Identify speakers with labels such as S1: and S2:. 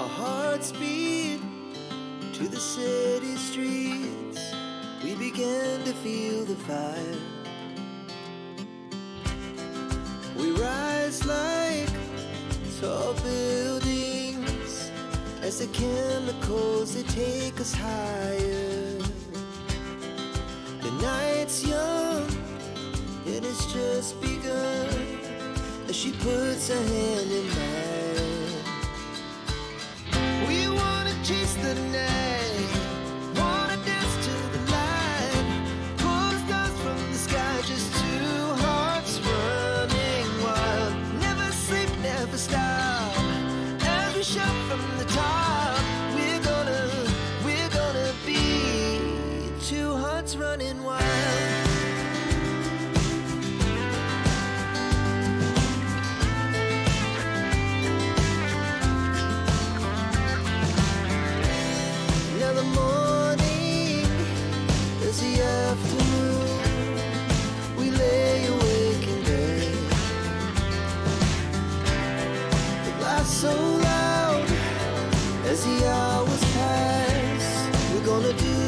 S1: Our hearts beat to the city streets. We began to feel the fire. We rise like tall buildings as the chemicals, they take us higher. The night's young and it's just begun as she puts her hand in mine. We wanna chase the night, wanna dance to the light, pull the stars from the sky, just two hearts running wild. Never sleep, never stop, as we shout from the top. We're gonna be two hearts running wild. Now the morning is the afternoon. We lay awake in bed. The laughs so loud as the hours pass. We're gonna do